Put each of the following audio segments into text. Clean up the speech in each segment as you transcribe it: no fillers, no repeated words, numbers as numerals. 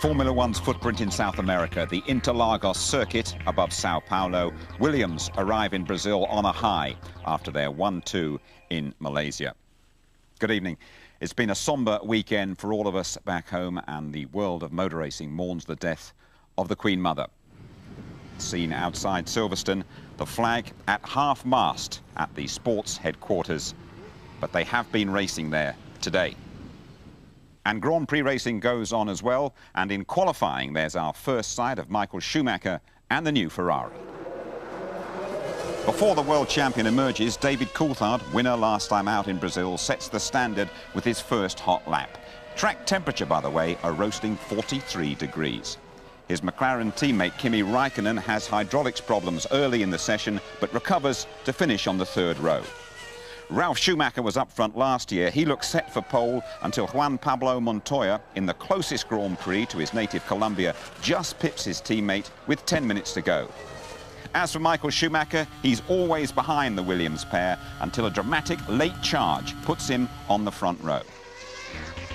Formula One's footprint in South America, the Interlagos circuit above Sao Paulo. Williams arrive in Brazil on a high after their 1-2 in Malaysia. Good evening. It's been a sombre weekend for all of us back home, and the world of motor racing mourns the death of the Queen Mother. Seen outside Silverstone, the flag at half-mast at the sports headquarters, but they have been racing there today. And Grand Prix racing goes on as well, and in qualifying there's our first sight of Michael Schumacher and the new Ferrari. Before the world champion emerges, David Coulthard, winner last time out in Brazil, sets the standard with his first hot lap. Track temperature, by the way, a roasting 43 degrees. His McLaren teammate Kimi Raikkonen has hydraulics problems early in the session, but recovers to finish on the third row. Ralf Schumacher was up front last year. He looked set for pole until Juan Pablo Montoya, in the closest Grand Prix to his native Colombia, just pips his teammate with 10 minutes to go. As for Michael Schumacher, he's always behind the Williams pair until a dramatic late charge puts him on the front row.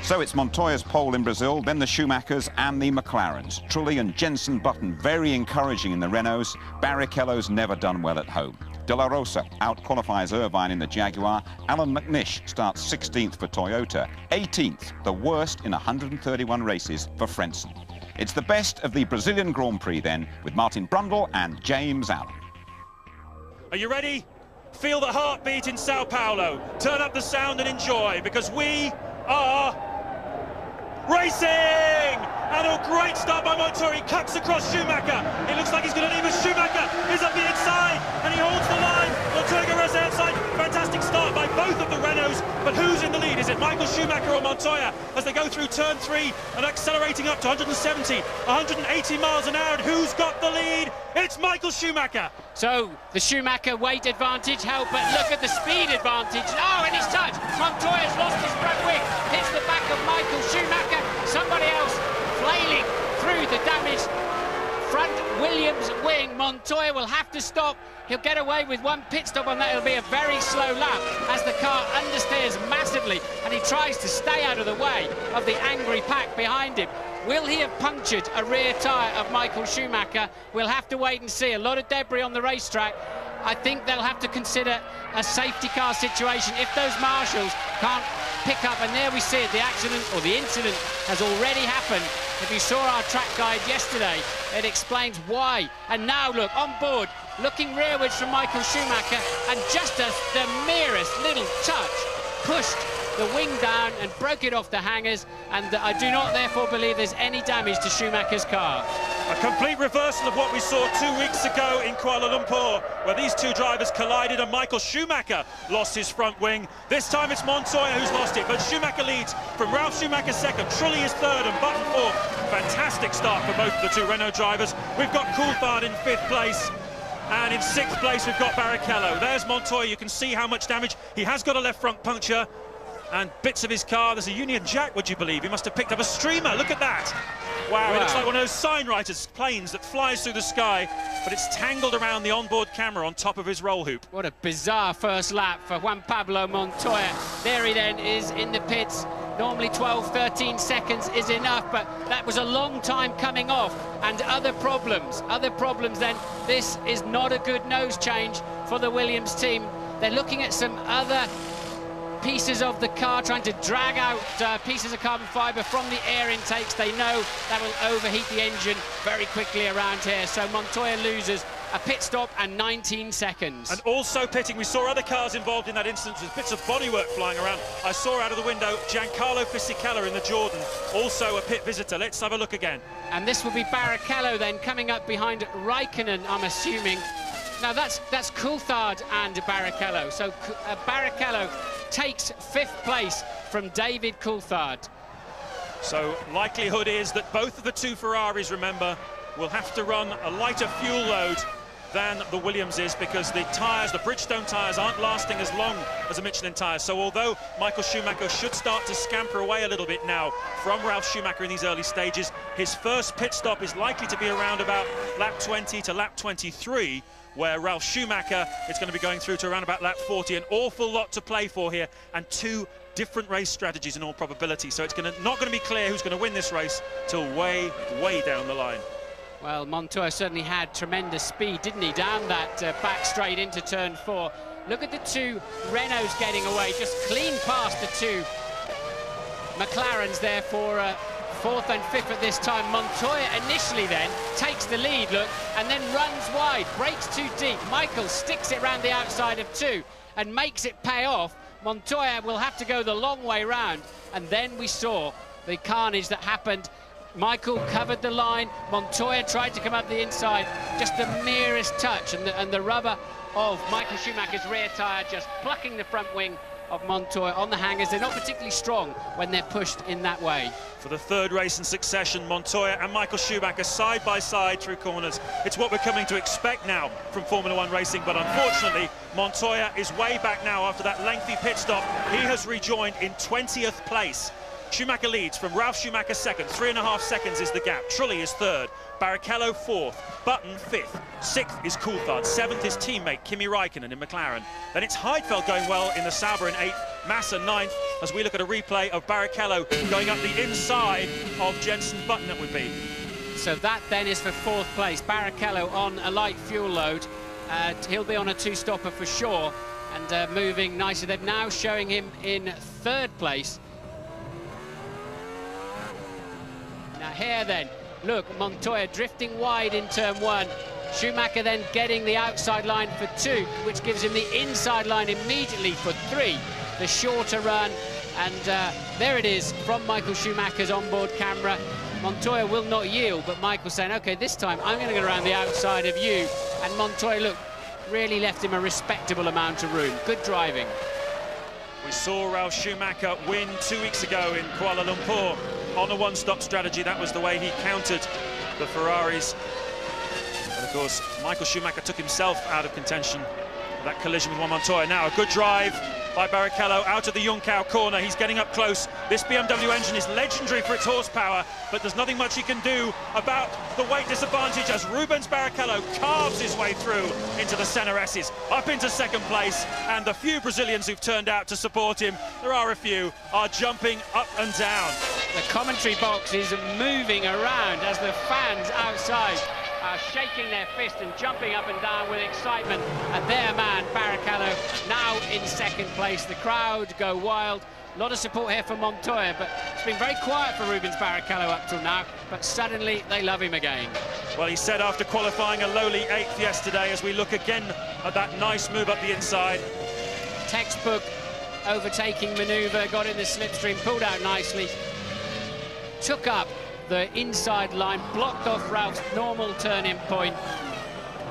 So it's Montoya's pole in Brazil, then the Schumachers and the McLarens. Trulli and Jenson Button very encouraging in the Renaults. Barrichello's never done well at home. De La Rosa out-qualifies Irvine in the Jaguar. Alan McNish starts 16th for Toyota. 18th, the worst in 131 races for Frentzen. It's the best of the Brazilian Grand Prix then, with Martin Brundle and James Allen. Are you ready? Feel the heartbeat in Sao Paulo. Turn up the sound and enjoy, because we are racing! And a great start by Montoya. He cuts across Schumacher. It looks like he's going to leave us. Schumacher is up the inside, and he holds the line. Montoya goes outside. Fantastic start by both of the Renaults. But who's in the lead? Is it Michael Schumacher or Montoya as they go through turn 3 and accelerating up to 170, 180 miles an hour? And who's got the lead? It's Michael Schumacher. So the Schumacher weight advantage helped, but look at the speed advantage. Oh, and he's touched. Montoya's lost his front wing. Hits the back of Michael Schumacher. Somebody else flailing through the damaged front Williams wing. Montoya will have to stop. He'll get away with one pit stop on that. It'll be a very slow lap as the car understeers massively and he tries to stay out of the way of the angry pack behind him. Will he have punctured a rear tyre of Michael Schumacher? We'll have to wait and see. A lot of debris on the racetrack. I think they'll have to consider a safety car situation if those marshals can't pick up. And there we see it, the accident or the incident has already happened. If you saw our track guide yesterday, it explains why. And now look, on board, looking rearwards from Michael Schumacher, and just as the merest little touch pushed the wing down and broke it off the hangers, and I do not therefore believe there's any damage to Schumacher's car. A complete reversal of what we saw 2 weeks ago in Kuala Lumpur, where these two drivers collided and Michael Schumacher lost his front wing. This time it's Montoya who's lost it, but Schumacher leads from Ralf Schumacher second, Trulli is third and Button fourth. Fantastic start for both of the two Renault drivers. We've got Coulthard in 5th place. And in 6th place, we've got Barrichello. There's Montoya. You can see how much damage. He has got a left front puncture and bits of his car. There's a Union Jack, would you believe? He must have picked up a streamer. Look at that. Wow, it looks like one of those sign writers' planes that flies through the sky, but it's tangled around the onboard camera on top of his roll hoop. What a bizarre first lap for Juan Pablo Montoya. There he then is in the pits. Normally 12, 13 seconds is enough, but that was a long time coming off. And other problems then. This is not a good nose change for the Williams team. They're looking at some other pieces of the car, trying to drag out pieces of carbon fibre from the air intakes. They know that will overheat the engine very quickly around here. So Montoya loses a pit stop and 19 seconds. And also pitting, we saw other cars involved in that instance with bits of bodywork flying around. I saw out of the window Giancarlo Fisichella in the Jordan, also a pit visitor. Let's have a look again. And this will be Barrichello then coming up behind Raikkonen, I'm assuming. Now that's Coulthard and Barrichello. So Barrichello takes 5th place from David Coulthard. So likelihood is that both of the two Ferraris, remember, will have to run a lighter fuel load than the Williams is, because the tyres, the Bridgestone tyres, aren't lasting as long as a Michelin tyre. So although Michael Schumacher should start to scamper away a little bit now from Ralf Schumacher in these early stages, his first pit stop is likely to be around about lap 20 to lap 23, where Ralf Schumacher is going to be going through to around about lap 40. An awful lot to play for here, and two different race strategies in all probability, so it's not going to be clear who's going to win this race till way, way down the line. Well, Montoya certainly had tremendous speed, didn't he, down that back straight into turn 4. Look at the two Renaults getting away, just clean past the two McLarens there for 4th and 5th at this time. Montoya initially then takes the lead, look, and then runs wide, breaks too deep. Michael sticks it round the outside of 2 and makes it pay off. Montoya will have to go the long way round, and then we saw the carnage that happened. Michael covered the line, Montoya tried to come up the inside, just the merest touch, and the rubber of Michael Schumacher's rear tyre just plucking the front wing of Montoya on the hangers. They're not particularly strong when they're pushed in that way. For the 3rd race in succession, Montoya and Michael Schumacher side by side through corners. It's what we're coming to expect now from Formula 1 racing, but unfortunately Montoya is way back now after that lengthy pit stop. He has rejoined in 20th place. Schumacher leads from Ralf Schumacher 2nd, 3.5 seconds is the gap. Trulli is 3rd, Barrichello 4th, Button 5th, 6th is Coulthard, 7th is teammate Kimi Räikkönen in McLaren. Then it's Heidfeld going well in the Sauber in 8th, Massa 9th, as we look at a replay of Barrichello going up the inside of Jenson Button, it would be. So that then is for 4th place. Barrichello on a light fuel load. He'll be on a 2-stopper for sure, and moving nicely. They're now showing him in 3rd place. Now here then, look, Montoya drifting wide in turn 1. Schumacher then getting the outside line for 2, which gives him the inside line immediately for 3. The shorter run, and there it is from Michael Schumacher's onboard camera. Montoya will not yield, but Michael saying, OK, this time I'm going to go around the outside of you. And Montoya, look, really left him a respectable amount of room. Good driving. We saw Ralf Schumacher win 2 weeks ago in Kuala Lumpur on a one-stop strategy. That was the way he countered the Ferraris. But of course, Michael Schumacher took himself out of contention. That collision with Juan Montoya. Now a good drive by Barrichello out of the Junckau corner. He's getting up close. This BMW engine is legendary for its horsepower, but there's nothing much he can do about the weight disadvantage as Rubens Barrichello carves his way through into the Senna S's, up into 2nd place, and the few Brazilians who've turned out to support him, there are a few, are jumping up and down. The commentary box is moving around as the fans outside are shaking their fist and jumping up and down with excitement at their man Barrichello, now in 2nd place. The crowd go wild. A lot of support here for Montoya, but it's been very quiet for Rubens Barrichello up till now, but suddenly they love him again. Well, he said after qualifying a lowly 8th yesterday, as we look again at that nice move up the inside. Textbook overtaking manoeuvre, got in the slipstream, pulled out nicely, took up the inside line, blocked off Ralph's normal turn-in point.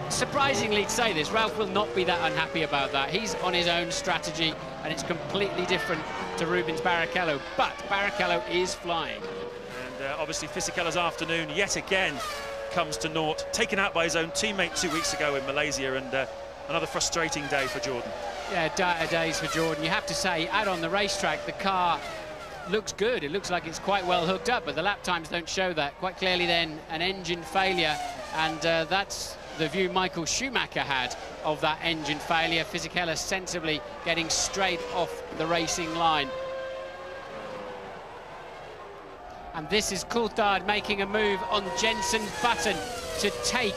Surprisingly to say this, Ralph will not be that unhappy about that. He's on his own strategy, and it's completely different to Rubens Barrichello, but Barrichello is flying. And obviously Fisichella's afternoon yet again comes to naught, taken out by his own teammate 2 weeks ago in Malaysia, and another frustrating day for Jordan. Yeah, dire days for Jordan. You have to say, out on the racetrack, the car looks good. It looks like it's quite well hooked up, but the lap times don't show that. Quite clearly then an engine failure, and that's the view Michael Schumacher had of that engine failure. Fisichella sensibly getting straight off the racing line. And this is Coulthard making a move on Jenson Button to take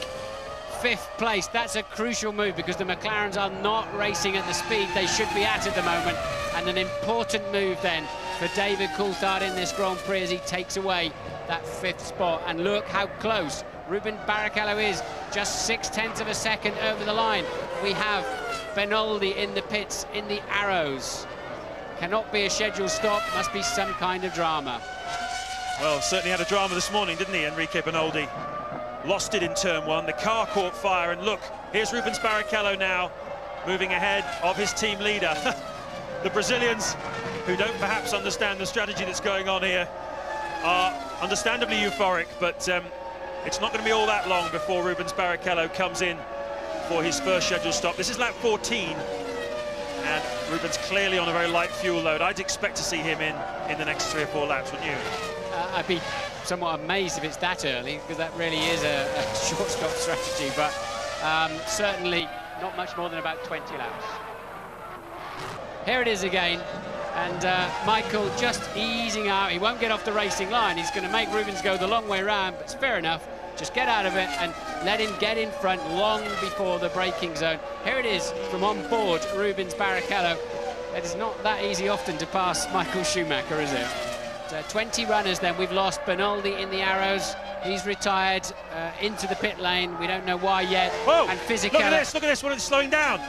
5th place. That's a crucial move because the McLarens are not racing at the speed they should be at the moment, and an important move then for David Coulthard in this Grand Prix as he takes away that 5th spot. And look how close Rubens Barrichello is, just 0.6 of a second over the line. We have Benoldi in the pits in the arrows. Cannot be a scheduled stop, must be some kind of drama. Well, certainly had a drama this morning, didn't he, Enrique Benoldi? Lost it in turn 1, the car caught fire, and look, here's Rubens Barrichello now, moving ahead of his team leader. The Brazilians, who don't perhaps understand the strategy that's going on here, are understandably euphoric, but it's not going to be all that long before Rubens Barrichello comes in for his first scheduled stop. This is lap 14, and Rubens clearly on a very light fuel load. I'd expect to see him in the next 3 or 4 laps, wouldn't you? I'd be somewhat amazed if it's that early, because that really is a short stop strategy, but certainly not much more than about 20 laps. Here it is again. And Michael just easing out. He won't get off the racing line. He's going to make Rubens go the long way round, but it's fair enough. Just get out of it and let him get in front long before the braking zone. Here it is from on board Rubens Barrichello. It is not that easy often to pass Michael Schumacher, is it? 20 runners then. We've lost Bernaldi in the Arrows. He's retired into the pit lane. We don't know why yet. Whoa! And Fisichella... Look at this, when it's slowing down.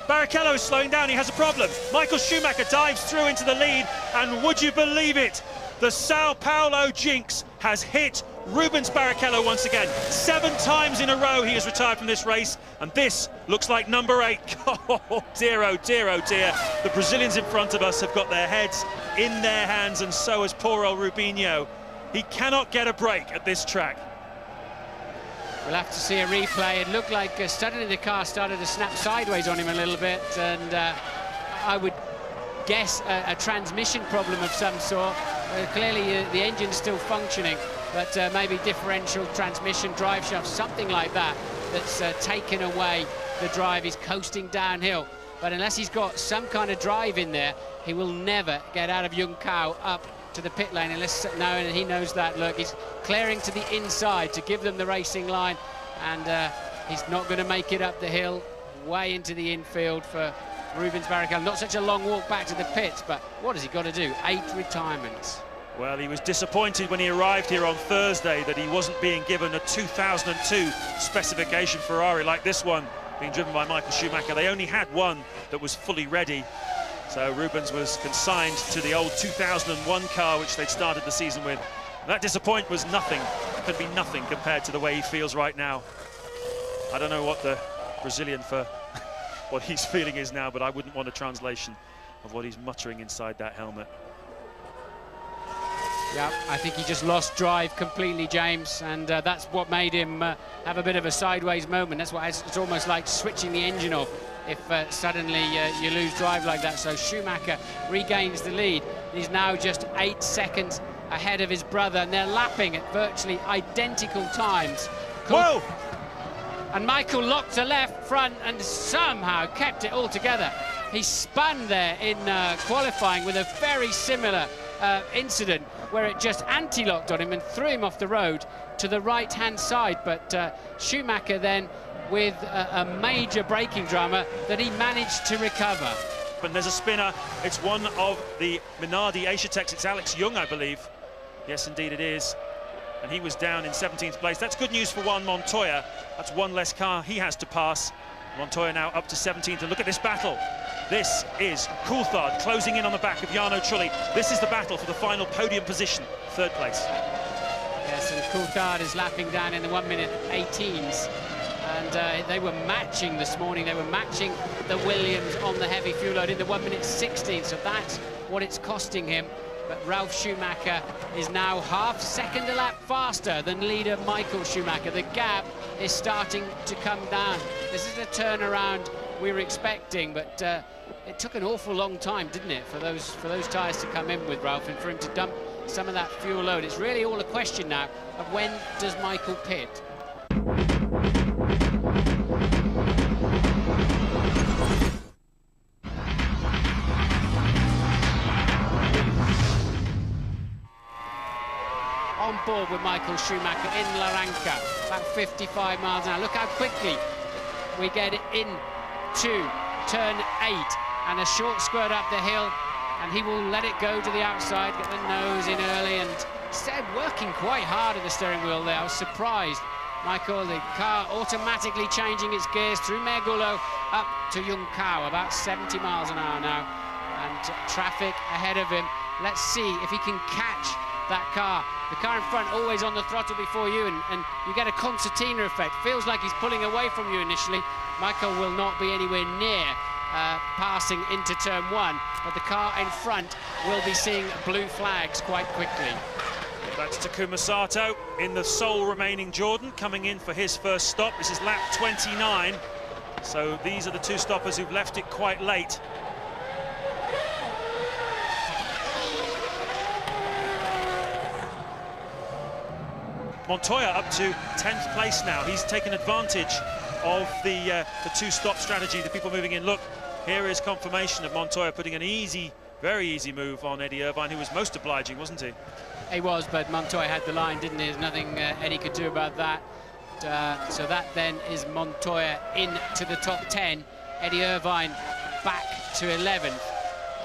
Barrichello is slowing down, he has a problem. Michael Schumacher dives through into the lead, and would you believe it? The Sao Paulo jinx has hit Rubens Barrichello once again. 7 times in a row he has retired from this race, and this looks like number 8. Oh dear, oh dear, oh dear. The Brazilians in front of us have got their heads in their hands, and so has poor old Rubinho. He cannot get a break at this track. We'll have to see a replay. It looked like suddenly the car started to snap sideways on him a little bit, and I would guess a transmission problem of some sort. Clearly the engine's still functioning, but maybe differential transmission, drive shaft, something like that, that's taken away the drive. He's coasting downhill, but unless he's got some kind of drive in there, he will never get out of Juncao up to the pit lane unless and he knows that. Look, he's clearing to the inside to give them the racing line, and he's not going to make it up the hill way into the infield for Rubens Barrichello. Not such a long walk back to the pits, but what has he got to do? 8 retirements. Well, he was disappointed when he arrived here on Thursday that he wasn't being given a 2002 specification Ferrari like this one being driven by Michael Schumacher. They only had one that was fully ready. So Rubens was consigned to the old 2001 car which they'd started the season with. And that disappointment was nothing, could be nothing compared to the way he feels right now. I don't know what the Brazilian for what he's feeling is now, but I wouldn't want a translation of what he's muttering inside that helmet. Yeah, I think he just lost drive completely, James, and that's what made him have a bit of a sideways moment. That's why it's almost like switching the engine off if suddenly you lose drive like that. So Schumacher regains the lead. He's now just 8 seconds ahead of his brother, and they're lapping at virtually identical times. Whoa! And Michael locked to left front and somehow kept it all together. He spun there in qualifying with a very similar incident where it just anti-locked on him and threw him off the road to the right-hand side. But Schumacher then, with a major braking drama that he managed to recover. But there's a spinner. It's one of the Minardi Asia Techs. It's Alex Young, I believe. Yes, indeed it is. And he was down in 17th place. That's good news for Juan Montoya. That's one less car he has to pass. Montoya now up to 17th. And look at this battle. This is Coulthard closing in on the back of Jarno Trulli. This is the battle for the final podium position, 3rd place. Yes, and Coulthard is lapping down in the 1 minute 18s. And they were matching this morning. They were matching the Williams on the heavy fuel load in the 1 minute 16. So that's what it's costing him. But Ralf Schumacher is now half second a lap faster than leader Michael Schumacher. The gap is starting to come down. This is a turnaround we were expecting, but it took an awful long time, didn't it, for those tyres to come in with Ralf and for him to dump some of that fuel load. It's really all a question now of when does Michael pit. On board with Michael Schumacher in Laranca, about 55 miles an hour. Look how quickly we get into turn 8 and a short squirt up the hill, and he will let it go to the outside, get the nose in early, and instead working quite hard at the steering wheel there. I was surprised. Michael, the car automatically changing its gears through Megulo up to Juncao, about 70 miles an hour now, and traffic ahead of him. Let's see if he can catch that car. The car in front always on the throttle before you, and you get a concertina effect. Feels like he's pulling away from you initially. Michael will not be anywhere near passing into turn 1, but the car in front will be seeing blue flags quite quickly. That's Takuma Sato in the sole remaining Jordan, coming in for his first stop. This is lap 29, so these are the 2 stoppers who've left it quite late. Montoya up to 10th place now. He's taken advantage of the 2-stop strategy, the people moving in. Look, here is confirmation of Montoya putting an easy Very easy move on Eddie Irvine, who was most obliging, wasn't he? He was, but Montoya had the line, didn't he? There's nothing Eddie could do about that. So that then is Montoya into the top 10. Eddie Irvine back to 11th.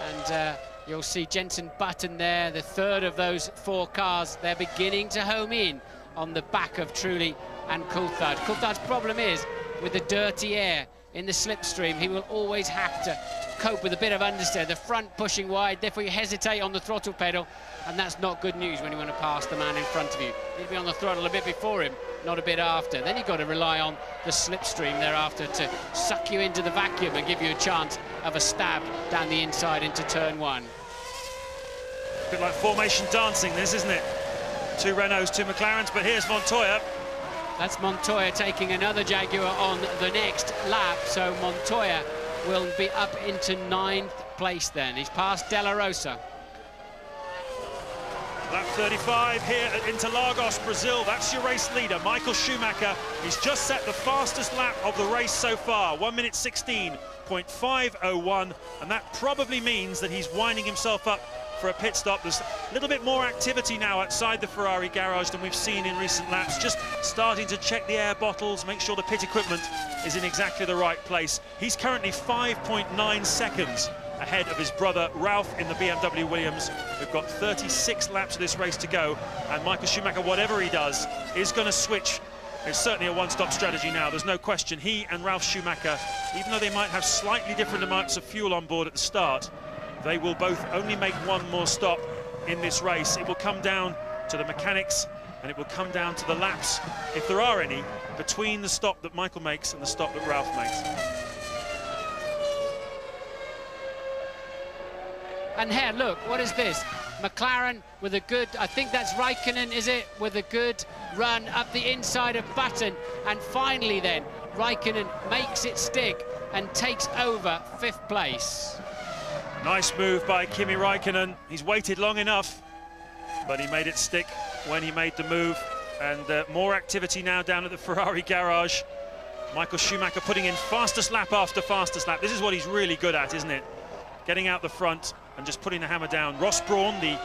And you'll see Jenson Button there, the third of those 4 cars. They're beginning to home in on the back of Trulli and Coulthard. Coulthard's problem is, with the dirty air in the slipstream, he will always have to cope with a bit of understeer, the front pushing wide, therefore you hesitate on the throttle pedal, and that's not good news when you want to pass the man in front of you. You need to be on the throttle a bit before him, not a bit after. Then you've got to rely on the slipstream thereafter to suck you into the vacuum and give you a chance of a stab down the inside into turn 1. A bit like formation dancing this, isn't it? 2 Renaults, 2 McLarens, but here's Montoya. That's Montoya taking another Jaguar on the next lap, so Montoya will be up into 9th place then. He's past De La Rosa. Lap 35 here at Interlagos, Brazil. That's your race leader, Michael Schumacher. He's just set the fastest lap of the race so far, 1 minute 16.501, and that probably means that he's winding himself up for a pit stop. There's a little bit more activity now outside the Ferrari garage than we've seen in recent laps, just starting to check the air bottles, make sure the pit equipment is in exactly the right place. He's currently 5.9 seconds ahead of his brother Ralph in the BMW Williams. We've got 36 laps of this race to go, and Michael Schumacher, whatever he does, is going to switch. It's certainly a one-stop strategy now, there's no question. He and Ralf Schumacher, even though they might have slightly different amounts of fuel on board at the start, they will both only make one more stop in this race. It will come down to the mechanics, and it will come down to the laps, if there are any, between the stop that Michael makes and the stop that Ralph makes. And here, look, what is this? McLaren with a good, I think that's Raikkonen, is it? With a good run up the inside of Button. And finally then, Raikkonen makes it stick and takes over 5th place. Nice move by Kimi Raikkonen. He's waited long enough, but he made it stick when he made the move. And more activity now down at the Ferrari garage. Michael Schumacher putting in fastest lap after fastest lap. This is what he's really good at, isn't it? Getting out the front and just putting the hammer down. Ross Brawn, the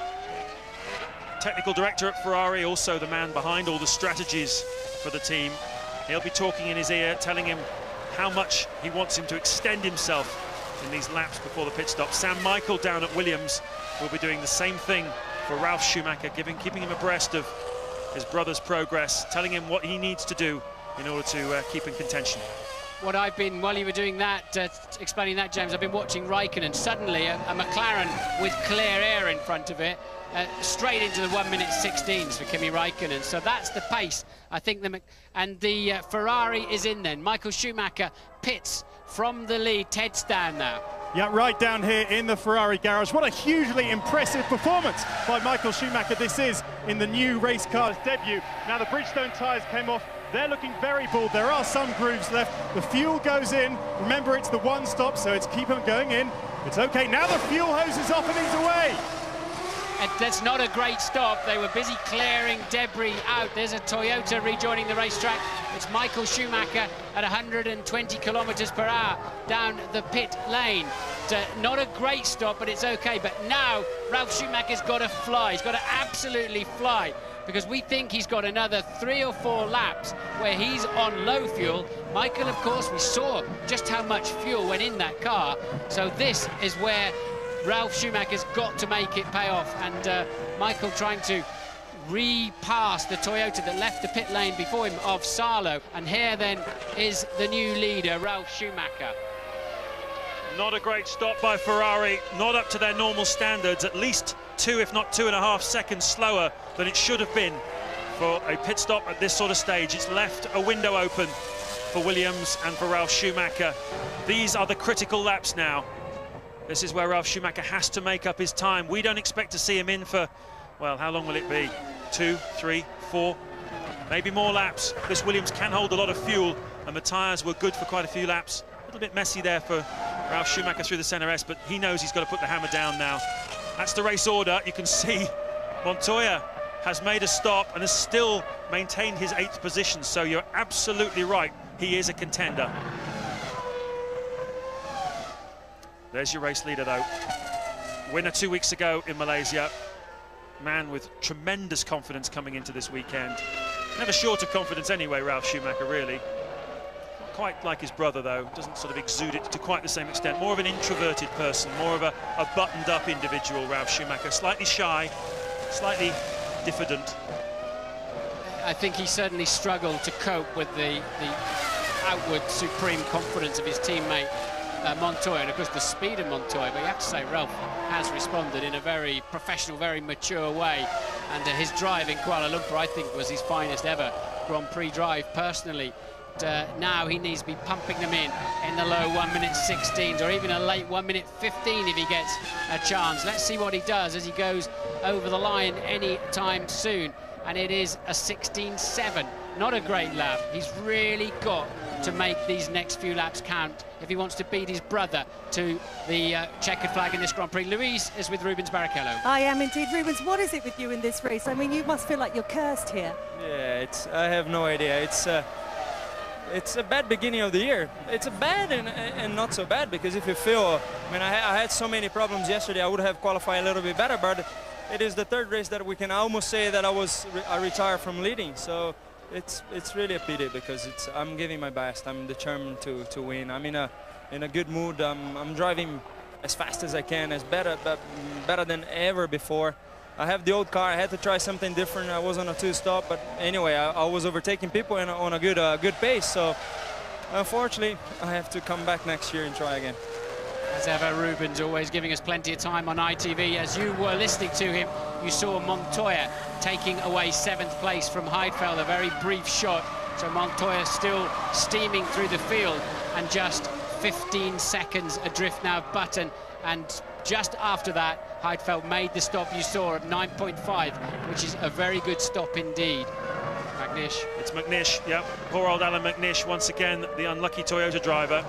technical director at Ferrari, also the man behind all the strategies for the team. He'll be talking in his ear, telling him how much he wants him to extend himself in these laps before the pit stop. Sam Michael down at Williams will be doing the same thing for Ralf Schumacher, keeping him abreast of his brother's progress, telling him what he needs to do in order to keep in contention. What I've been, while you were doing that, explaining that, James, I've been watching Raikkonen. Suddenly a McLaren with clear air in front of it, straight into the 1 minute 16s for Kimi Raikkonen. So that's the pace, I think. The Ferrari is in then. Michael Schumacher pits from the lead. Ted's down now. Yeah, right down here in the Ferrari garage. What a hugely impressive performance by Michael Schumacher this is in the new race car's debut. Now the Bridgestone tyres came off. They're looking very bald. There are some grooves left. The fuel goes in. Remember, it's the one stop, so it's keep them going in. It's okay. Now the fuel hose is off and he's away. And that's not a great stop. They were busy clearing debris out. There's a Toyota rejoining the racetrack. It's Michael Schumacher at 120 kilometers per hour down the pit lane. Not a great stop, but it's okay. But now Ralf Schumacher's got to fly. He's got to absolutely fly, because we think he's got another 3 or 4 laps where he's on low fuel. Michael, of course, we saw just how much fuel went in that car. So this is where Ralf Schumacher's got to make it pay off. And Michael trying to repass the Toyota that left the pit lane before him of Salo. And here then is the new leader, Ralf Schumacher. Not a great stop by Ferrari, not up to their normal standards, at least 2, if not 2.5 seconds slower than it should have been for a pit stop at this sort of stage. It's left a window open for Williams and for Ralf Schumacher. These are the critical laps now. This is where Ralf Schumacher has to make up his time. We don't expect to see him in for, well, how long will it be? 2, 3, 4, maybe more laps. This Williams can hold a lot of fuel, and the tyres were good for quite a few laps. A little bit messy there for Ralf Schumacher through the centre S, but he knows he's got to put the hammer down now. That's the race order. You can see Montoya has made a stop and has still maintained his 8th position, so you're absolutely right. He is a contender. There's your race leader, though. Winner 2 weeks ago in Malaysia. Man with tremendous confidence coming into this weekend. Never short of confidence anyway, Ralf Schumacher, really. Not quite like his brother, though. Doesn't sort of exude it to quite the same extent. More of an introverted person, more of a buttoned-up individual, Ralf Schumacher. Slightly shy, slightly diffident. I think he certainly struggled to cope with the outward supreme confidence of his teammate Montoya, and of course the speed of Montoya. But you have to say Ralf has responded in a very professional, very mature way, and his drive in Kuala Lumpur, I think, was his finest ever Grand Prix drive personally. Now he needs to be pumping them in the low 1:16s, or even a late 1:15 if he gets a chance. Let's see what he does as he goes over the line any time soon. And it is a 16.7, not a great lap. He's really got to make these next few laps count if he wants to beat his brother to the checkered flag in this Grand Prix. Louise is with Rubens Barrichello. I am indeed. Rubens, what is it with you in this race? I mean, you must feel like you're cursed here. Yeah, I have no idea. It's a bad beginning of the year. It's a bad and not so bad, because if you feel, I mean, I had so many problems yesterday. I would have qualified a little bit better, but it is the third race that we can almost say that I retired from leading. So it's really a pity, because I'm giving my best. I'm determined to win. I'm in a good mood. I'm driving as fast as I can, better than ever before. I have the old car. I had to try something different. I was on a two-stop, but anyway, I was overtaking people on a good pace. So unfortunately, I have to come back next year and try again. As ever, Rubens always giving us plenty of time on ITV. As you were listening to him, you saw Montoya taking away 7th place from Heidfeld, a very brief shot. So Montoya still steaming through the field, and just 15 seconds adrift now of Button. And just after that, Heidfeld made the stop you saw at 9.5, which is a very good stop indeed. McNish. It's McNish, yep. Poor old Alan McNish, once again, the unlucky Toyota driver.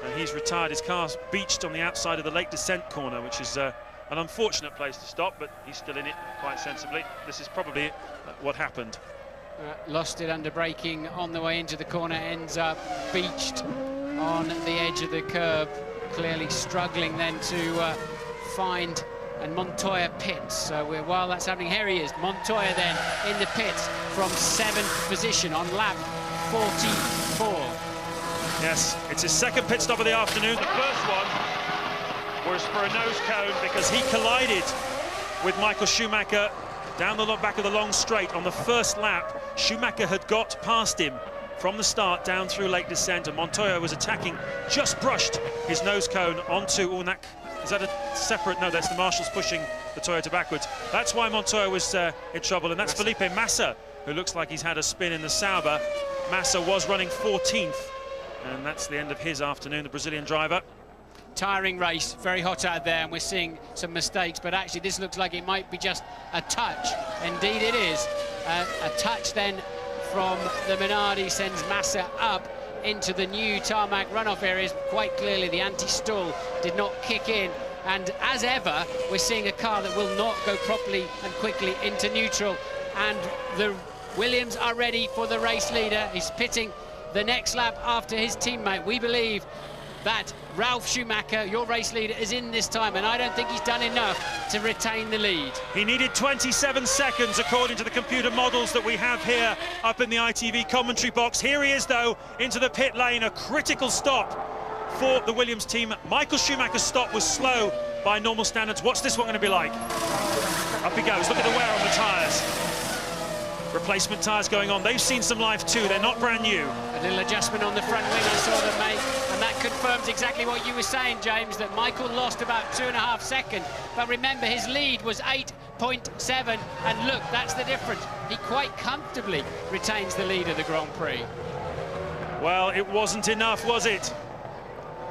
And he's retired. His car's beached on the outside of the lake descent corner, which is an unfortunate place to stop, but he's still in it quite sensibly. This is probably what happened. Lost it under braking on the way into the corner, ends up beached on the edge of the curb, clearly struggling then to find, and Montoya pits. So while that's happening, here he is, Montoya then in the pits from 7th position on lap 44. Yes, it's his second pit stop of the afternoon. The first one was for a nose cone because he collided with Michael Schumacher down the back of the long straight on the first lap. Schumacher had got past him from the start down through Lake Descent, and Montoya was attacking, just brushed his nose cone onto, is that a separate? No, that's the marshals pushing the Toyota backwards. That's why Montoya was in trouble, and that's Felipe Massa, who looks like he's had a spin in the Sauber. Massa was running 14th. And that's the end of his afternoon, the Brazilian driver. Tiring race, very hot out there, and we're seeing some mistakes, but actually this looks like it might be just a touch. Indeed it is. A touch then from the Minardi sends Massa up into the new tarmac runoff areas. Quite clearly the anti-stall did not kick in, and as ever we're seeing a car that will not go properly and quickly into neutral, and the Williams are ready for the race leader. He's pitting the next lap after his teammate. We believe that Ralf Schumacher, your race leader, is in this time, and I don't think he's done enough to retain the lead. He needed 27 seconds according to the computer models that we have here up in the ITV commentary box. Here he is though, into the pit lane, a critical stop for the Williams team. Michael Schumacher's stop was slow by normal standards. What's this one going to be like? Up he goes, look at the wear on the tyres. Replacement tyres going on. They've seen some life too. They're not brand new. A little adjustment on the front wing I saw them make, and that confirms exactly what you were saying, James, that Michael lost about 2.5 seconds. But remember, his lead was 8.7, and look, that's the difference. He quite comfortably retains the lead of the Grand Prix. Well, it wasn't enough, was it?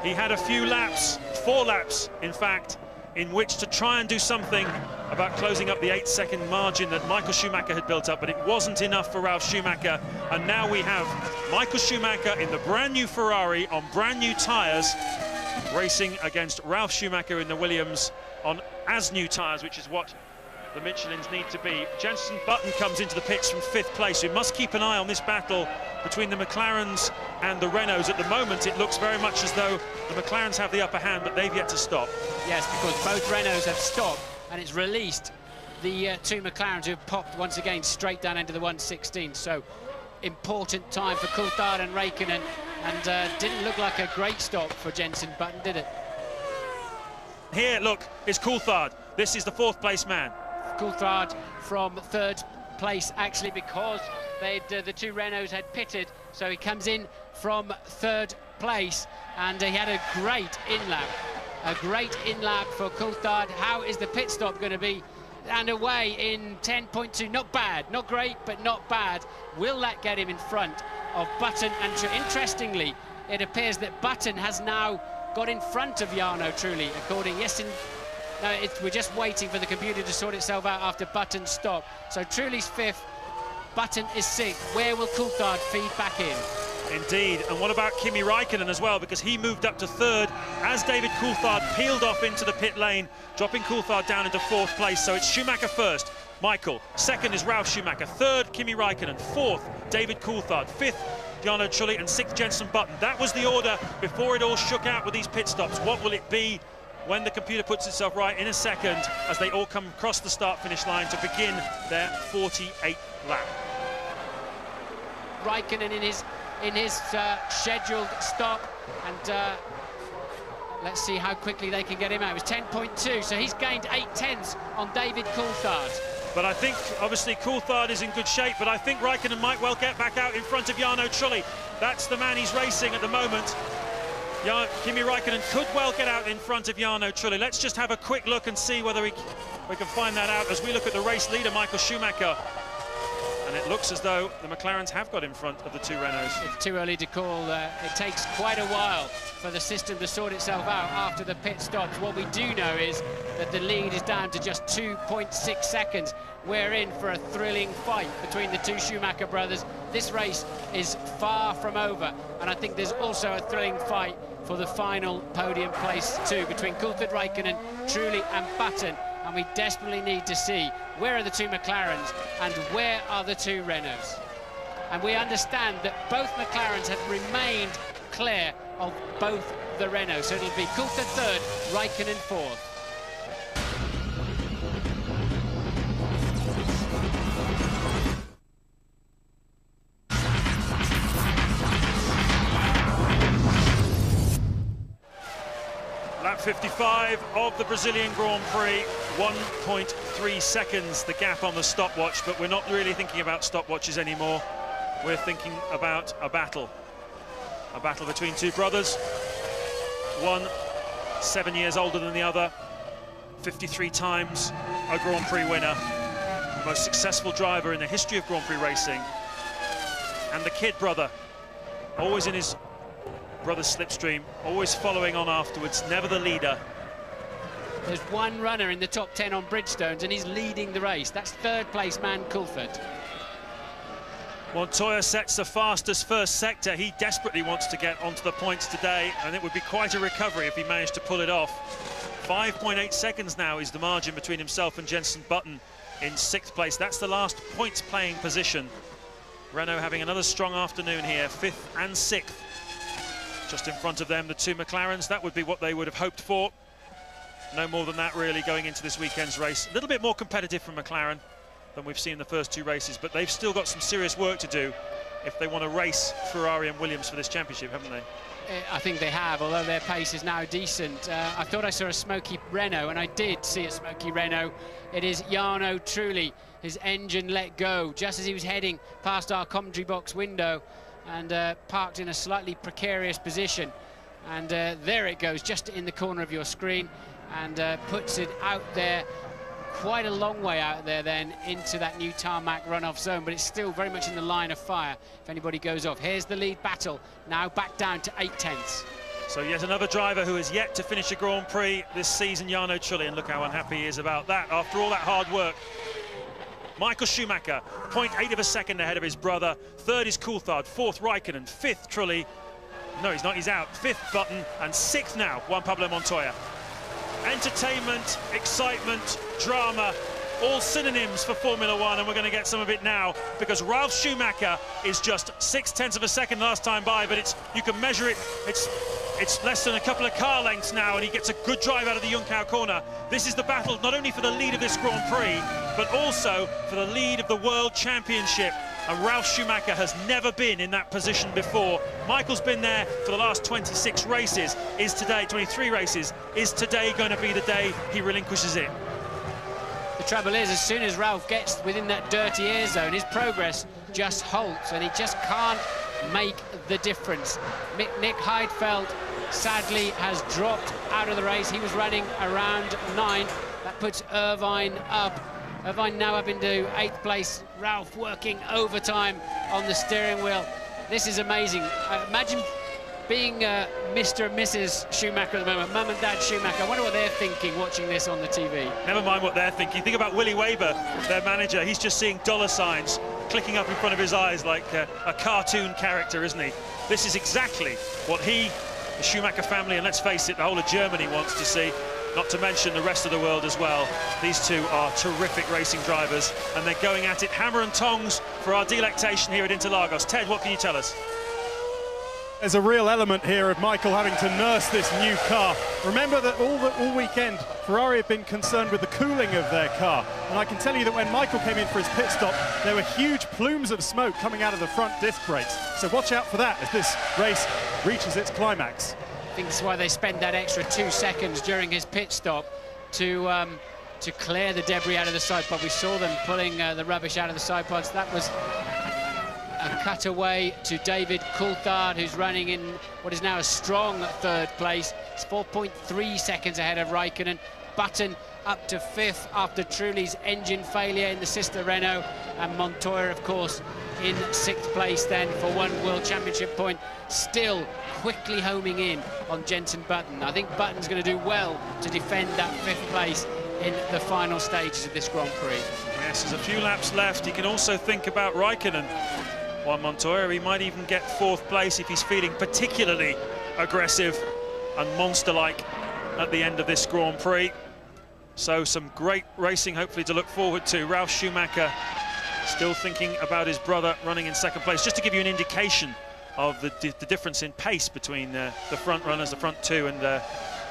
He had a few laps, 4 laps, in fact, in which to try and do something about closing up the 8-second margin that Michael Schumacher had built up, but it wasn't enough for Ralf Schumacher. And now we have Michael Schumacher in the brand new Ferrari on brand new tyres, racing against Ralf Schumacher in the Williams on as new tyres, which is what the Michelins need to be. Jenson Button comes into the pits from 5th place. We must keep an eye on this battle between the McLarens and the Renaults. At the moment, it looks very much as though the McLarens have the upper hand, but they've yet to stop. Yes, because both Renaults have stopped, and it's released the two McLarens who have popped once again straight down into the 116. So important time for Coulthard and Räikkönen, and didn't look like a great stop for Jenson Button, did it? Here, look, is Coulthard. This is the 4th place man. Coulthard from 3rd place, actually, because the two Renaults had pitted, so he comes in from 3rd place, and he had a great in-lap. A great in-lap for Coulthard. How is the pit stop going to be? And away in 10.2. Not bad, not great, but not bad. Will that get him in front of Button? And interestingly, it appears that Button has now got in front of Jarno Trulli, according, we're just waiting for the computer to sort itself out after Button's stop. So Trulli's 5th, Button is 6th. Where will Coulthard feed back in? Indeed, and what about Kimi Räikkönen as well, because he moved up to 3rd as David Coulthard peeled off into the pit lane, dropping Coulthard down into 4th place. So it's Schumacher 1st, Michael, 2nd is Ralf Schumacher, 3rd Kimi Räikkönen, 4th David Coulthard, 5th Jarno Trulli, and 6th Jenson Button. That was the order before it all shook out with these pit stops. What will it be when the computer puts itself right in a second as they all come across the start-finish line to begin their 48th lap? Räikkönen in his scheduled stop, and let's see how quickly they can get him out. It was 10.2, so he's gained 8/10 on David Coulthard. But I think, obviously, Coulthard is in good shape, but I think Räikkönen might well get back out in front of Jarno Trulli. That's the man he's racing at the moment. Kimi Räikkönen could well get out in front of Jarno Trulli. Let's just have a quick look and see whether we can find that out as we look at the race leader, Michael Schumacher. And it looks as though the McLarens have got in front of the two Renaults. It's too early to call. It takes quite a while for the system to sort itself out after the pit stops. What we do know is that the lead is down to just 2.6 seconds. We're in for a thrilling fight between the two Schumacher brothers. This race is far from over, and I think there's also a thrilling fight for the final podium place too, between Coulthard, Räikkönen, Trulli and Button. And we desperately need to see where are the two McLarens and where are the two Renaults. And we understand that both McLarens have remained clear of both the Renaults. So it'll be Coulthard 3rd, Räikkönen 4th. Lap 55 of the Brazilian Grand Prix, 1.3 seconds the gap on the stopwatch, but we're not really thinking about stopwatches anymore. We're thinking about a battle between two brothers, one 7 years older than the other, 53 times a Grand Prix winner, the most successful driver in the history of Grand Prix racing, and the kid brother, always in his brother's slipstream, always following on afterwards, never the leader. There's one runner in the top 10 on Bridgestones, and he's leading the race. That's 3rd place man Coulthard. Montoya sets the fastest first sector. He desperately wants to get onto the points today, and it would be quite a recovery if he managed to pull it off. 5.8 seconds now is the margin between himself and Jenson Button in 6th place. That's the last points playing position. Renault having another strong afternoon here, 5th and 6th. Just in front of them, the two McLarens. That would be what they would have hoped for. No more than that, really, going into this weekend's race. A little bit more competitive from McLaren than we've seen in the first two races, but they've still got some serious work to do if they want to race Ferrari and Williams for this championship, haven't they? I think they have, although their pace is now decent. I thought I saw a smoky Renault, and I did see a smoky Renault. It is Jarno Trulli. His engine let go just as he was heading past our commentary box window, and parked in a slightly precarious position, and there it goes, just in the corner of your screen, and puts it out there, quite a long way out there then into that new tarmac runoff zone, but it's still very much in the line of fire if anybody goes off. Here's the lead battle, now back down to 8/10. So yet another driver who has yet to finish a Grand Prix this season, Jarno Trulli, and look how unhappy he is about that after all that hard work. Michael Schumacher, 0.8 of a second ahead of his brother. 3rd is Coulthard, 4th Räikkönen, 5th Trulli. No, he's not, he's out. 5th Button, and 6th now, Juan Pablo Montoya. Entertainment, excitement, drama, all synonyms for Formula One, and we're going to get some of it now, because Ralf Schumacher is just 0.6 of a second last time by, but you can measure it. It's less than a couple of car lengths now, and he gets a good drive out of the Junckau corner. This is the battle not only for the lead of this Grand Prix, but also for the lead of the World Championship. And Ralf Schumacher has never been in that position before. Michael's been there for the last 26 races. 23 races. Is today going to be the day he relinquishes it? The trouble is, as soon as Ralf gets within that dirty air zone, his progress just halts, and he just can't make the difference. Nick Heidfeld sadly has dropped out of the race. He was running around 9. That puts Irvine up. Irvine now up into 8th place. Ralf working overtime on the steering wheel. This is amazing. Imagine being Mr. and Mrs. Schumacher at the moment, Mum and Dad Schumacher. I wonder what they're thinking watching this on the TV. Never mind what they're thinking. Think about Willie Weber, their manager. He's just seeing dollar signs clicking up in front of his eyes like a cartoon character, isn't he? This is exactly what he, the Schumacher family, and let's face it, the whole of Germany wants to see, not to mention the rest of the world as well. These two are terrific racing drivers, and they're going at it hammer and tongs for our delectation here at Interlagos. Ted, what can you tell us? There's a real element here of Michael having to nurse this new car. Remember that all weekend, Ferrari have been concerned with the cooling of their car. And I can tell you that when Michael came in for his pit stop, there were huge plumes of smoke coming out of the front disc brakes. So watch out for that as this race reaches its climax. I think that's why they spent that extra 2 seconds during his pit stop to clear the debris out of the side pod. We saw them pulling the rubbish out of the side pods. That was a cutaway to David Coulthard, who's running in what is now a strong 3rd place. It's 4.3 seconds ahead of Raikkonen. Button up to 5th after Trulli's engine failure in the sister Renault, and Montoya, of course, in 6th place then for 1 World Championship point, still quickly homing in on Jenson Button. I think Button's going to do well to defend that 5th place in the final stages of this Grand Prix. Yes, there's a few laps left. You can also think about Raikkonen. Juan Montoya, he might even get 4th place if he's feeling particularly aggressive and monster-like at the end of this Grand Prix. So some great racing hopefully to look forward to. Ralf Schumacher still thinking about his brother running in 2nd place. Just to give you an indication of the difference in pace between the front runners, the front 2, and the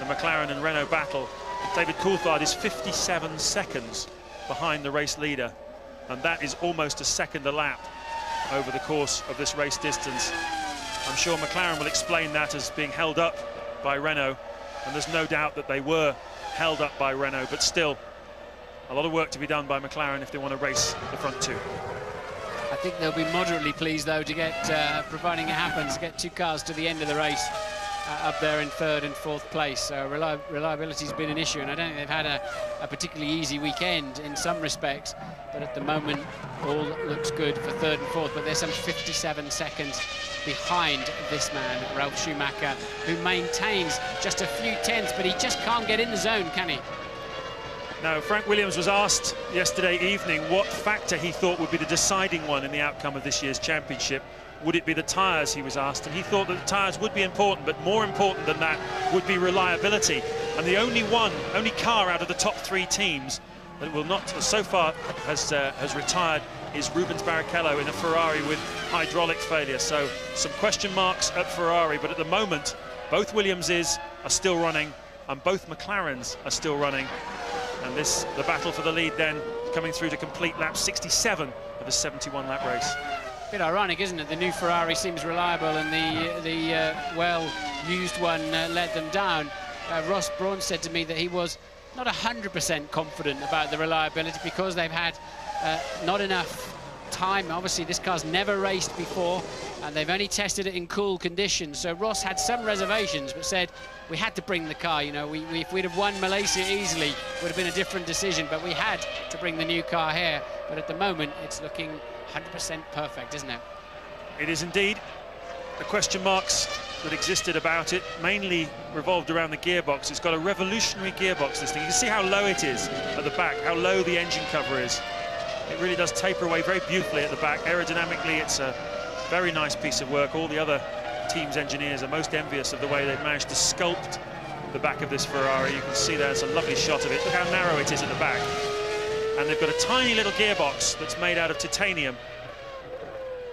McLaren and Renault battle. David Coulthard is 57 seconds behind the race leader, and that is almost a second a lap over the course of this race distance. I'm sure McLaren will explain that as being held up by Renault, and there's no doubt that they were held up by Renault, but still a lot of work to be done by McLaren if they want to race the front 2. I think they'll be moderately pleased, though, to get, providing it happens, get 2 cars to the end of the race up there in 3rd and 4th place. Reliability's been an issue, and I don't think they've had a particularly easy weekend in some respects, but at the moment all looks good for 3rd and 4th, but there's some 57 seconds behind this man, Ralf Schumacher, who maintains just a few tenths, but he just can't get in the zone, can he? Now, Frank Williams was asked yesterday evening what factor he thought would be the deciding one in the outcome of this year's championship. Would it be the tyres, he was asked, and he thought that the tyres would be important, but more important than that would be reliability. And the only car out of the top 3 teams that will not, so far, has retired is Rubens Barrichello in a Ferrari with hydraulic failure. So some question marks at Ferrari, but at the moment, both Williamses are still running, and both McLarens are still running. And the battle for the lead then coming through to complete lap 67 of a 71-lap race. Bit ironic, isn't it? The new Ferrari seems reliable, and the well-used one let them down. Ross Brawn said to me that he was not 100% confident about the reliability because they've had not enough time. Obviously, this car's never raced before, and they've only tested it in cool conditions. So Ross had some reservations, but said we had to bring the car. You know, if we'd have won Malaysia easily, it would have been a different decision. But we had to bring the new car here. But at the moment, it's looking 100% perfect, isn't it? It is indeed. The question marks that existed about it mainly revolved around the gearbox. It's got a revolutionary gearbox, this thing. You can see how low it is at the back, how low the engine cover is. It really does taper away very beautifully at the back. Aerodynamically, it's a very nice piece of work. All the other team's engineers are most envious of the way they've managed to sculpt the back of this Ferrari. You can see there's a lovely shot of it. Look how narrow it is at the back. and they've got a tiny little gearbox that's made out of titanium.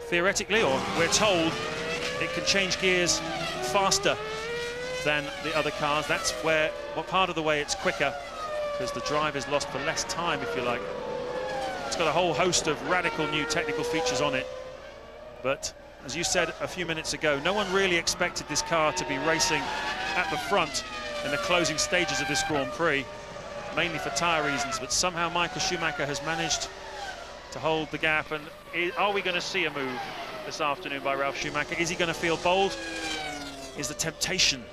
Theoretically, or we're told, it can change gears faster than the other cars. That's where, well, part of the way it's quicker, because the driver's lost for less time, if you like. It's got a whole host of radical new technical features on it. But as you said a few minutes ago, no one really expected this car to be racing at the front in the closing stages of this Grand Prix, mainly for tyre reasons, but somehow Michael Schumacher has managed to hold the gap. And are we going to see a move this afternoon by Ralf Schumacher? Is he going to feel bold? Is the temptation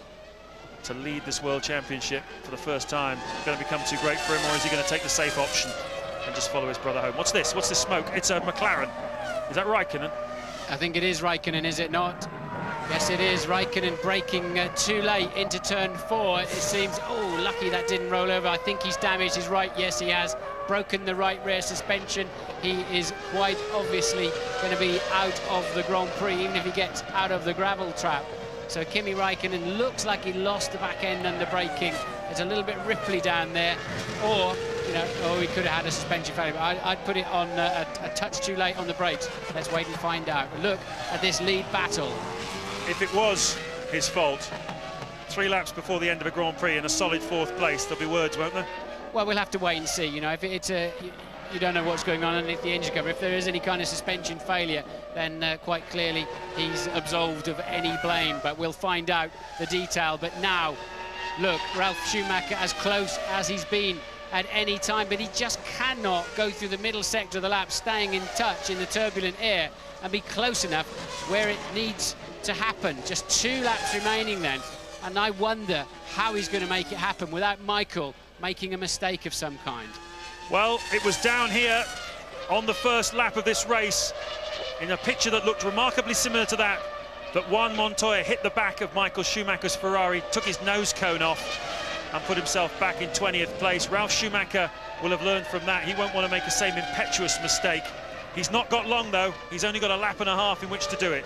to lead this World Championship for the first time going to become too great for him, or is he going to take the safe option and just follow his brother home? What's this? What's this smoke? It's a McLaren. Is that Raikkonen? I think it is Raikkonen, is it not? Yes, it is. Raikkonen braking too late into turn 4. It seems, oh, lucky that didn't roll over. I think he's damaged his right. Yes, he has broken the right rear suspension. He is quite obviously going to be out of the Grand Prix, even if he gets out of the gravel trap. So Kimi Raikkonen looks like he lost the back end under braking. It's a little bit ripply down there, or, you know, oh, he could have had a suspension failure. I'd put it on a touch too late on the brakes. Let's wait and find out. Look at this lead battle. If it was his fault, 3 laps before the end of a Grand Prix in a solid 4th place, there'll be words, won't there? Well, we'll have to wait and see. You know, if it's you don't know what's going on underneath the engine cover. If there is any kind of suspension failure, then quite clearly he's absolved of any blame. But we'll find out the detail. But now, look, Ralf Schumacher as close as he's been at any time, but he just cannot go through the middle sector of the lap, staying in touch in the turbulent air and be close enough where it needs to happen. Just 2 laps remaining then, and I wonder how he's going to make it happen without Michael making a mistake of some kind. Well, it was down here on the first lap of this race, in a picture that looked remarkably similar to that Juan Montoya hit the back of Michael Schumacher's Ferrari, took his nose cone off and put himself back in 20th place. Ralf Schumacher will have learned from that. He won't want to make the same impetuous mistake. He's not got long, though. He's only got a lap and a half in which to do it.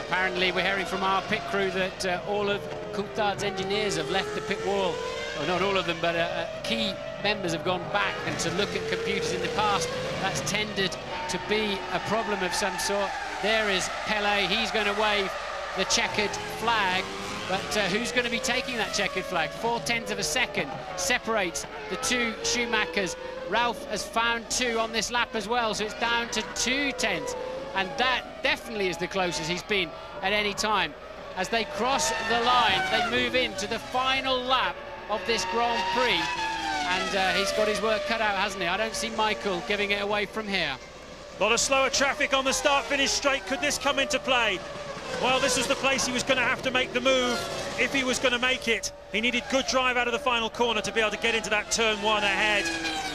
Apparently, we're hearing from our pit crew that all of Coulthard's engineers have left the pit wall. Well, not all of them, but key members have gone back and to look at computers in the past. That's tended to be a problem of some sort. There is Pele. He's going to wave the checkered flag. But who's going to be taking that checkered flag? 0.4 of a second separates the 2 Schumachers. Ralf has found 2 on this lap as well, so it's down to 0.2. And that definitely is the closest he's been at any time. As they cross the line, they move into the final lap of this Grand Prix. And he's got his work cut out, hasn't he? I don't see Michael giving it away from here. A lot of slower traffic on the start-finish straight. Could this come into play? Well, this was the place he was going to have to make the move if he was going to make it. He needed good drive out of the final corner to be able to get into that turn 1 ahead,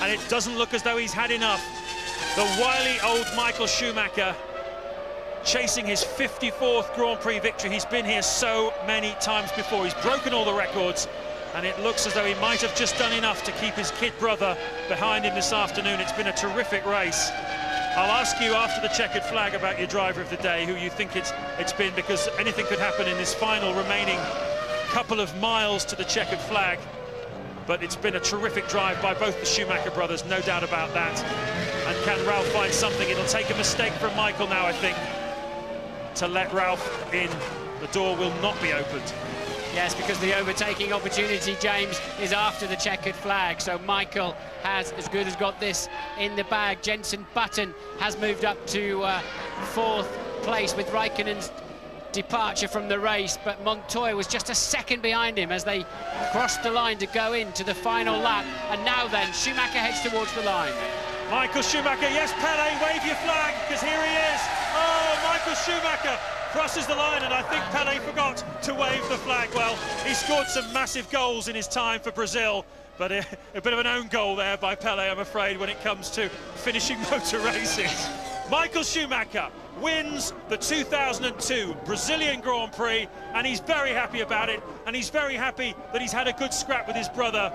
and it doesn't look as though he's had enough. The wily old Michael Schumacher chasing his 54th Grand Prix victory. He's been here so many times before. He's broken all the records, and it looks as though he might have just done enough to keep his kid brother behind him this afternoon. It's been a terrific race. I'll ask you after the checkered flag about your driver of the day, who you think it's been, because anything could happen in this final remaining couple of miles to the checkered flag. But it's been a terrific drive by both the Schumacher brothers, no doubt about that. And can Ralf find something? It'll take a mistake from Michael now, I think, to let Ralf in. The door will not be opened. Yes, because the overtaking opportunity, James, is after the checkered flag. So Michael has as good as got this in the bag. Jenson Button has moved up to 4th place with Raikkonen's departure from the race, but Montoya was just a second behind him as they crossed the line to go into the final lap. And now then, Schumacher heads towards the line. Michael Schumacher, yes, Pele, wave your flag, because here he is. Oh, Michael Schumacher crosses the line, and I think Pele forgot to wave the flag. Well, he scored some massive goals in his time for Brazil, but a bit of an own goal there by Pele, I'm afraid, when it comes to finishing motor races. Michael Schumacher wins the 2002 Brazilian Grand Prix, and he's very happy about it, and he's very happy that he's had a good scrap with his brother.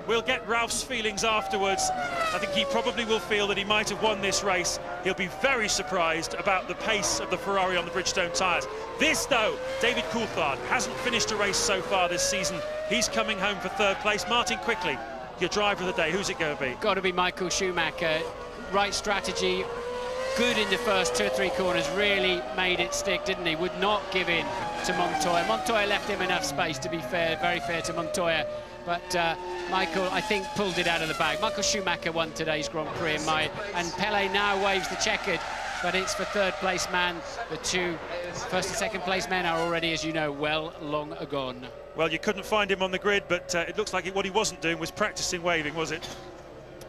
We'll get Ralf's feelings afterwards. I think he probably will feel that he might have won this race. He'll be very surprised about the pace of the Ferrari on the Bridgestone tyres. This, though, David Coulthard hasn't finished a race so far this season. He's coming home for 3rd place. Martin, quickly, your driver of the day, who's it going to be? Got to be Michael Schumacher. Right strategy, good in the first 2 or 3 corners, really made it stick, didn't he? Would not give in to Montoya. Montoya left him enough space, to be fair, very fair to Montoya. But Michael, I think, pulled it out of the bag. Michael Schumacher won today's Grand Prix, and Pele now waves the checkered, but it's for third place man. The 2 first and second place men are already, as you know, well long gone. Well, you couldn't find him on the grid, but it looks like what he wasn't doing was practicing waving, was it?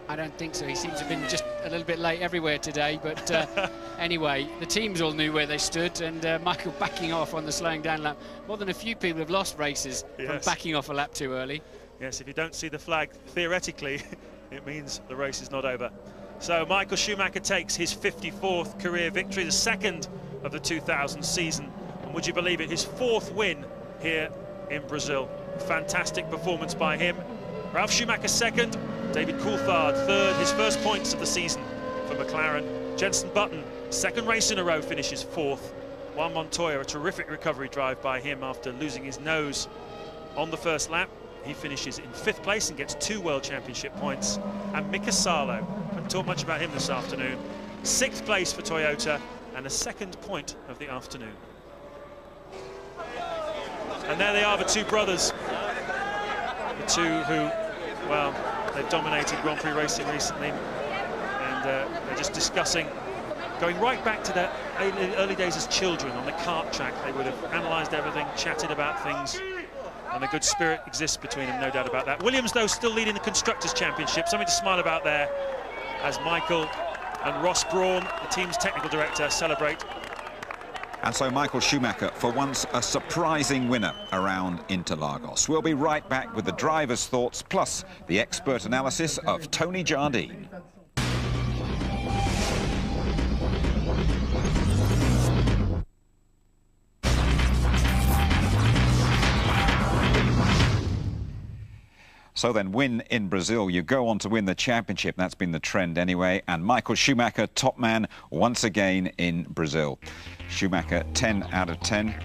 I don't think so. He seems to have been just a little bit late everywhere today. But anyway, the teams all knew where they stood, and Michael backing off on the slowing down lap. More than a few people have lost races from backing off a lap too early. Yes, if you don't see the flag, theoretically, it means the race is not over. So Michael Schumacher takes his 54th career victory, the 2nd of the 2000 season. And would you believe it, his 4th win here in Brazil. Fantastic performance by him. Ralf Schumacher 2nd, David Coulthard 3rd, his first points of the season for McLaren. Jenson Button, 2nd race in a row, finishes 4th. Juan Montoya, a terrific recovery drive by him after losing his nose on the first lap. He finishes in 5th place and gets 2 World Championship points. And Mika Salo, haven't talked much about him this afternoon, 6th place for Toyota and a 2nd point of the afternoon. And there they are, the 2 brothers. The 2 who, well, they've dominated Grand Prix racing recently, and they're just discussing, going right back to their early days as children on the kart track. They would have analysed everything, chatted about things, and a good spirit exists between them, no doubt about that. Williams, though, still leading the Constructors' Championship. Something to smile about there, as Michael and Ross Brawn, the team's technical director, celebrate. And so Michael Schumacher, for once, a surprising winner around Interlagos. We'll be right back with the driver's thoughts, plus the expert analysis of Tony Jardine. So then, win in Brazil, you go on to win the championship. That's been the trend anyway. And Michael Schumacher, top man once again in Brazil. Schumacher, 10 out of 10.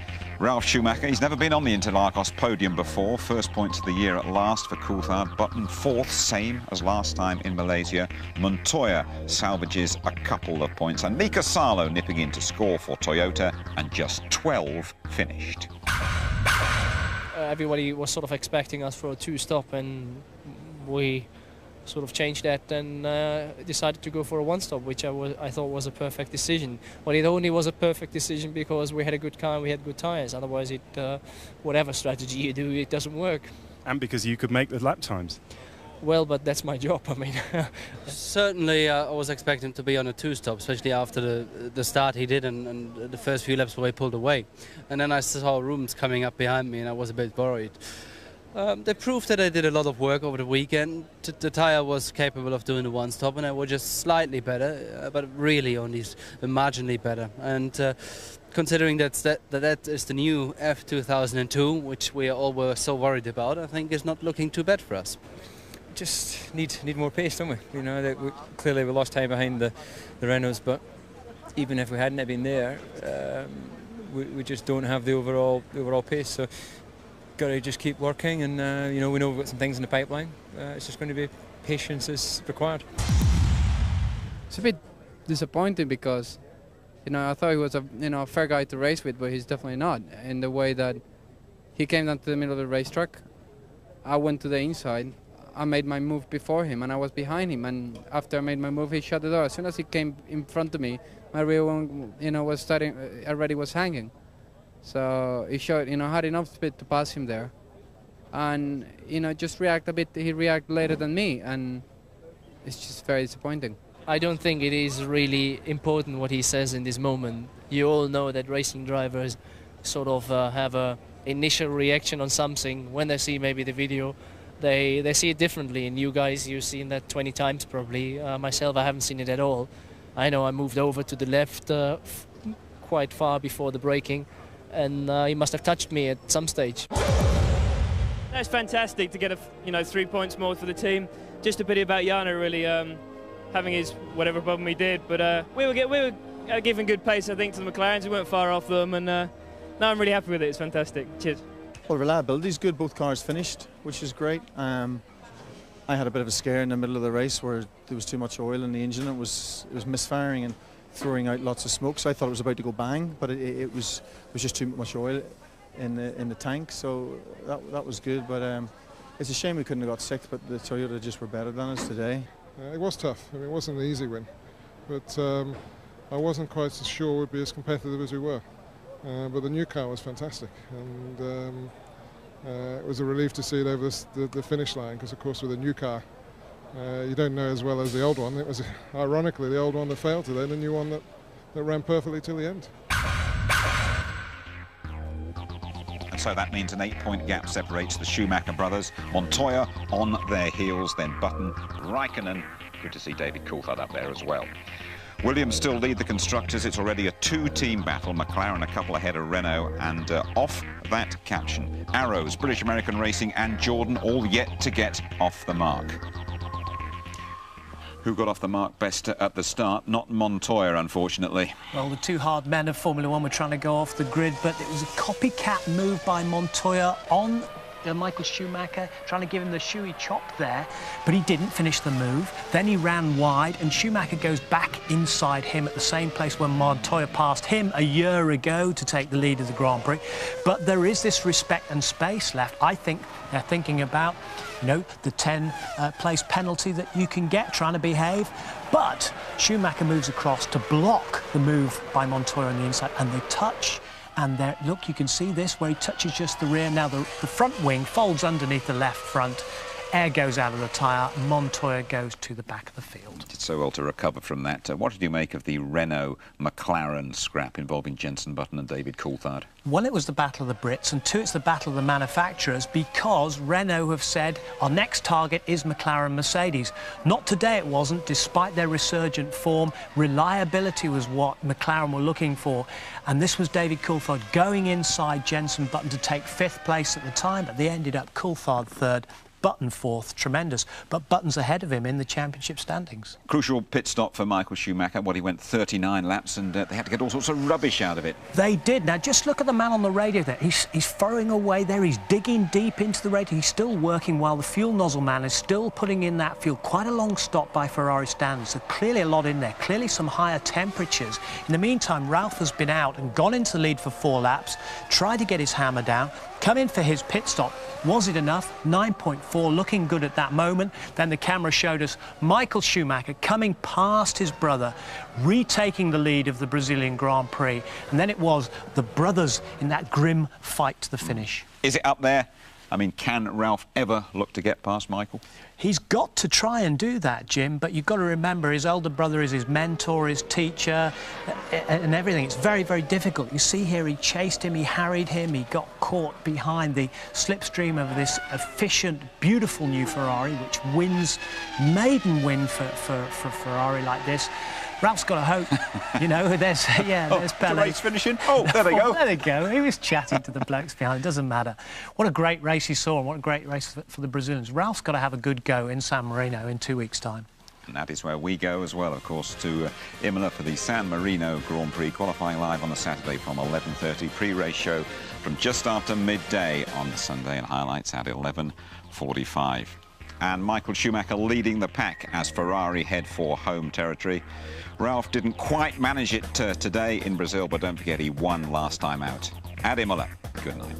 Ralf Schumacher, he's never been on the Interlagos podium before. First points of the year at last for Coulthard. Button 4th, same as last time in Malaysia. Montoya salvages a couple of points. And Mika Salo nipping in to score for Toyota, and just 12 finished. Everybody was sort of expecting us for a 2-stop, and we sort of changed that and decided to go for a 1-stop, which I thought was a perfect decision. But it only was a perfect decision because we had a good car and we had good tyres. Otherwise, whatever strategy you do, it doesn't work. And because you could make the lap times. Well, but that's my job. I mean, certainly I was expecting to be on a 2-stop, especially after the start he did and the first few laps where he pulled away. And then I saw Rubens coming up behind me and I was a bit worried. They proved that I did a lot of work over the weekend. The tyre was capable of doing the 1-stop, and I was just slightly better, but really only marginally better. And considering that is the new F2002, which we all were so worried about, I think it's not looking too bad for us. Just need more pace, don't we? You know, clearly we lost time behind the Renaults, but even if we hadn't been there, we just don't have the overall pace. So got to just keep working, and you know, we know we've got some things in the pipeline. It's just going to be patience is required. It's a bit disappointing because, you know, I thought he was a fair guy to race with, but he's definitely not. In the way that he came down to the middle of the racetrack, I went to the inside. I made my move before him and I was behind him, and after I made my move he shut the door. As soon as he came in front of me, my rear one, you know, was already was hanging. So he showed, you know, had enough speed to pass him there, and you know, just react a bit. He reacted later than me, and it's just very disappointing. I don't think it is really important what he says in this moment. You all know that racing drivers sort of have a initial reaction on something when they see maybe the video. They see it differently, and you guys, you've seen that 20 times probably. Myself, I haven't seen it at all. I know I moved over to the left quite far before the braking, and he must have touched me at some stage. That's fantastic to get 3 points more for the team. Just a pity about Jarno really having his whatever problem he did, but we were giving good pace, I think, to the McLarens. We weren't far off them, and now I'm really happy with it. It's fantastic. Cheers. Well, reliability is good. Both cars finished, which is great. I had a bit of a scare in the middle of the race where there was too much oil in the engine. It was misfiring and throwing out lots of smoke, so I thought it was about to go bang, but it was just too much oil in the tank, so that was good. But it's a shame we couldn't have got sixth, but the Toyota just were better than us today. It was tough. I mean, it wasn't an easy win, but I wasn't quite as sure we'd be as competitive as we were. But the new car was fantastic, and it was a relief to see it over the finish line, because of course with a new car you don't know as well as the old one. It was ironically the old one that failed today, the new one that ran perfectly till the end. And so that means an 8-point gap separates the Schumacher brothers. Montoya on their heels, then Button, Raikkonen. Good to see David Coulthard up there as well. Williams still lead the constructors. It's already a two-team battle. McLaren a couple ahead of Renault, and off that caption, Arrows, British American Racing and Jordan all yet to get off the mark. Who got off the mark best at the start? Not Montoya, unfortunately. Well, the two hard men of Formula One were trying to go off the grid, but it was a copycat move by Montoya on Michael Schumacher, trying to give him the shoey chop there, but he didn't finish the move. Then he ran wide, and Schumacher goes back inside him at the same place where Montoya passed him a year ago to take the lead of the Grand Prix. But there is this respect and space left. I think they're thinking about, you know, the 10-place penalty that you can get trying to behave. But Schumacher moves across to block the move by Montoya on the inside, and they touch. And there, look, you can see this, where he touches just the rear. Now the front wing folds underneath the left front. Air goes out of the tyre. Montoya goes to the back of the field. Did so well to recover from that. What did you make of the Renault-McLaren scrap involving Jenson Button and David Coulthard? One, it was the battle of the Brits, and two, it's the battle of the manufacturers, because Renault have said our next target is McLaren-Mercedes. Not today it wasn't, despite their resurgent form. Reliability was what McLaren were looking for, and this was David Coulthard going inside Jenson Button to take 5th place at the time, but they ended up Coulthard 3rd. Button 4th, tremendous, but Button's ahead of him in the championship standings. Crucial pit stop for Michael Schumacher. He went 39 laps, and they had to get all sorts of rubbish out of it. They did. Now, just look at the man on the radio there. He's furrowing away there. He's digging deep into the radio. He's still working while the fuel nozzle man is still putting in that fuel. Quite a long stop by Ferrari standards, so clearly a lot in there, clearly some higher temperatures. In the meantime, Ralph has been out and gone into the lead for 4 laps, tried to get his hammer down, come in for his pit stop. Was it enough? 9.4, looking good at that moment. Then the camera showed us Michael Schumacher coming past his brother, retaking the lead of the Brazilian Grand Prix. And then it was the brothers in that grim fight to the finish. Is it up there? I mean, can Ralph ever look to get past Michael? He's got to try and do that, Jim, but you've got to remember his older brother is his mentor, his teacher, and everything. It's very, very difficult. You see here, he chased him, he harried him, he got caught behind the slipstream of this efficient, beautiful new Ferrari, which wins, maiden win for Ferrari like this. Ralph's got a hope, you know, there's Pele. The race finishing? Oh, there they go. There they go. He was chatting to the blokes behind. It doesn't matter. What a great race he saw, and what a great race for the Brazilians. Ralph's got to have a good go in San Marino in 2 weeks' time. And that is where we go as well, of course, to Imola for the San Marino Grand Prix, qualifying live on the Saturday from 11:30, pre-race show from just after midday on the Sunday, and highlights at 11:45. And Michael Schumacher leading the pack as Ferrari head for home territory. Ralph didn't quite manage it today in Brazil, but don't forget he won last time out at Imola. Good night.